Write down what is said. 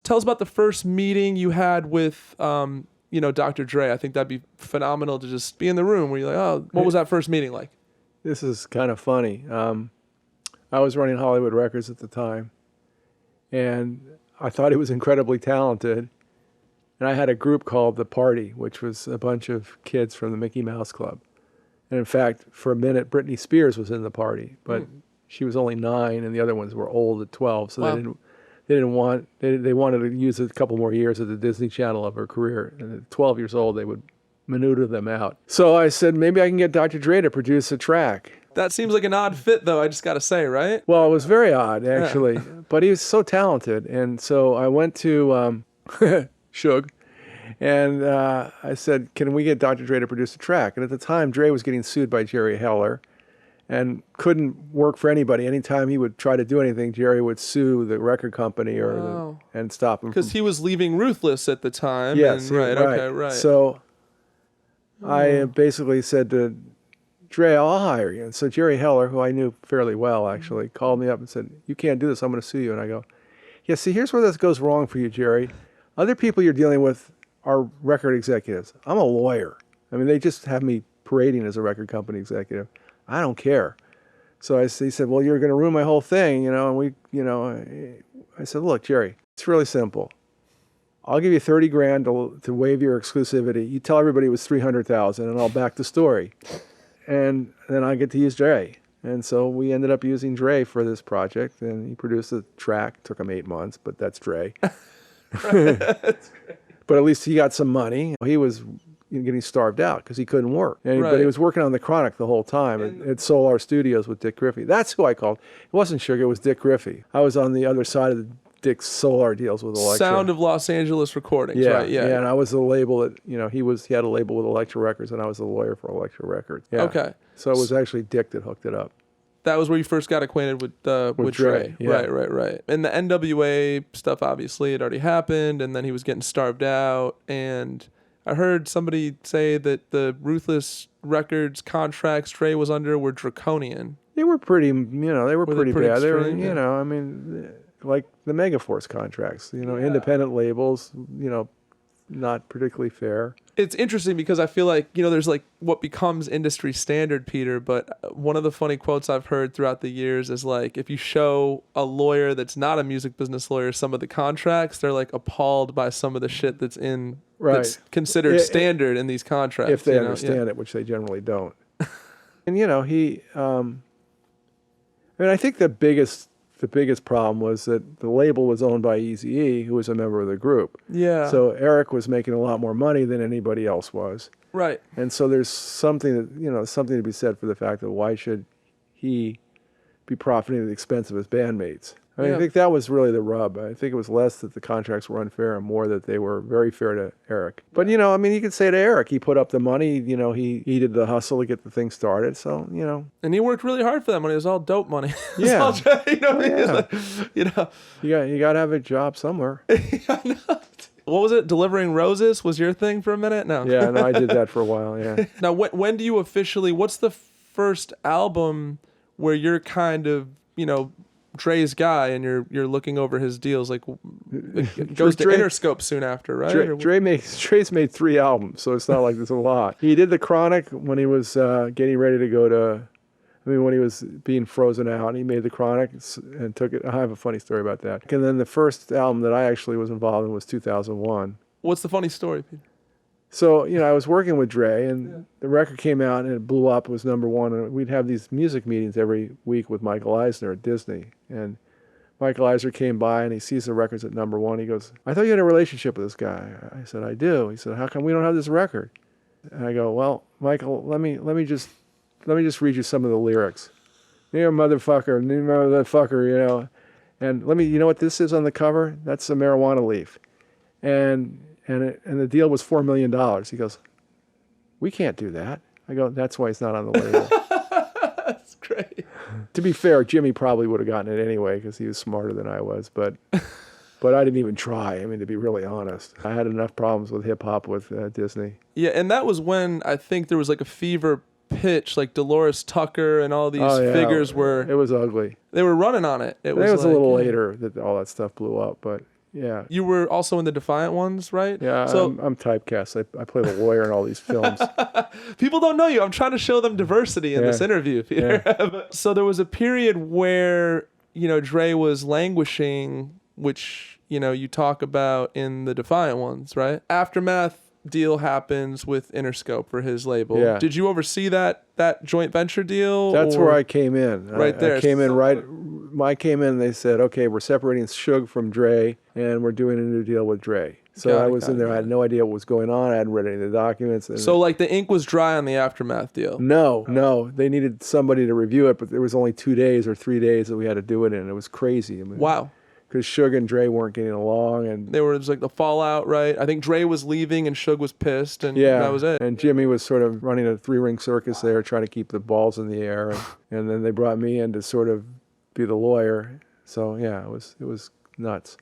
Tell us about the first meeting you had with, Dr. Dre. I think that'd be phenomenal to just be in the room where you're like, oh, what was that first meeting like? This is kind of funny. I was running Hollywood Records at the time, and I thought he was incredibly talented. And I had a group called The Party, which was a bunch of kids from the Mickey Mouse Club. And in fact, for a minute, Britney Spears was in The Party, but she was only 9, and the other ones were old at 12, so Wow. they wanted to use a couple more years at the Disney Channel of her career. And at 12 years old, they would maneuver them out. So I said, maybe I can get Dr. Dre to produce a track. That seems like an odd fit, though, I just got to say, right? Well, it was very odd, actually. Yeah. But he was so talented. And so I went to Suge, and I said, can we get Dr. Dre to produce a track? And at the time, Dre was getting sued by Jerry Heller and couldn't work for anybody. Anytime he would try to do anything, Jerry would sue the record company and stop him. Because he was leaving Ruthless at the time. Yes, right. So I basically said to Dre, I'll hire you. And so Jerry Heller, who I knew fairly well, actually, called me up and said, you can't do this, I'm going to sue you. And I go, yeah, see, here's where this goes wrong for you, Jerry. Other people you're dealing with are record executives. I'm a lawyer. I mean, they just have me parading as a record company executive. I don't care. So he said, well, you're going to ruin my whole thing, and I said, look, Jerry, it's really simple. I'll give you $30,000 to waive your exclusivity. You tell everybody it was $300,000, and I'll back the story. And then I get to use Dre. And so we ended up using Dre for this project, and he produced a track. Took him 8 months, but that's Dre. But at least he got some money. He was getting starved out because he couldn't work. But he was working on The Chronic the whole time at Solar Studios with Dick Griffey. That's who I called. It wasn't Sugar, it was Dick Griffey. I was on the other side of the Dick's Solar deals with Elektra. Sound of Los Angeles Recordings, right? Yeah, and I was the label that, he had a label with Elektra Records, and I was the lawyer for Elektra Records. Yeah. Okay. So it was actually Dick that hooked it up. That was where you first got acquainted with Dre. Yeah. Right. And the NWA stuff obviously had already happened, and then he was getting starved out. And I heard somebody say that the Ruthless Records contracts Dre was under were draconian. They were pretty, they were pretty bad. Extreme? They were, like the Megaforce contracts, independent labels, not particularly fair. It's interesting because I feel like, there's like what becomes industry standard, Peter, but one of the funny quotes I've heard throughout the years is like, if you show a lawyer that's not a music business lawyer some of the contracts, they're like appalled by some of the shit that's that's considered standard in these contracts. If they understand it, which they generally don't. And, I think the biggest problem was that the label was owned by Eazy-E, who was a member of the group. Yeah. So Eric was making a lot more money than anybody else was. Right. And so there's something to be said for the fact that why should he be profiting at the expense of his bandmates? I think that was really the rub. I think it was less that the contracts were unfair and more that they were very fair to Eric. But, you could say to Eric, he put up the money, he did the hustle to get the thing started. So, And he worked really hard for that money. It was all dope money. Yeah. You got to have a job somewhere. I know. What was it? Delivering Roses was your thing for a minute? No. Yeah, no, I did that for a while, yeah. Now, when do you officially, what's the first album where you're kind of, Dre's guy and you're looking over his deals? Like, it goes to Interscope soon after, right? Dre's made 3 albums, so it's not like there's a lot. He did The Chronic when he was getting ready to go to, when he was being frozen out. He made The Chronic and took it. I have a funny story about that. And then the first album that I actually was involved in was 2001. What's the funny story, Peter? So, I was working with Dre, and the record came out, and it blew up. It was #1, and we'd have these music meetings every week with Michael Eisner at Disney. And Michael Eisner came by, and he sees the records at #1. He goes, I thought you had a relationship with this guy. I said, I do. He said, how come we don't have this record? And I go, well, Michael, let me just read you some of the lyrics. You're a motherfucker, and you know what this is on the cover? That's a marijuana leaf. And the deal was $4 million. He goes, we can't do that. I go, that's why it's not on the label. That's great. To be fair, Jimmy probably would have gotten it anyway because he was smarter than I was, but I didn't even try. To be really honest. I had enough problems with hip-hop with Disney. Yeah, and that was when I think there was like a fever pitch, like Dolores Tucker and all these figures were... It was ugly. They were running on it. It was a little later that all that stuff blew up, but... Yeah. You were also in the Defiant Ones, right? Yeah, So I'm typecast. I play the lawyer in all these films. people don't know you. I'm trying to show them diversity in this interview, Peter. So there was a period where, Dre was languishing, which, you talk about in the Defiant Ones, right? Aftermath deal happens with Interscope for his label. Yeah. Did you oversee that joint venture deal? That's where I came in. Right there. I came in right. I came in. They said, okay, we're separating Suge from Dre, and we're doing a new deal with Dre. So I was in there. I had no idea what was going on. I hadn't read any of the documents. So like the ink was dry on the Aftermath deal. No. They needed somebody to review it, but there was only 2 days or 3 days that we had to do it in. It was crazy. I mean, Wow. Because Suge and Dre weren't getting along, and it was like the fallout, right? I think Dre was leaving and Suge was pissed, and that was it. And Jimmy was sort of running a 3-ring circus there, trying to keep the balls in the air, and then they brought me in to sort of be the lawyer. So yeah, it was nuts.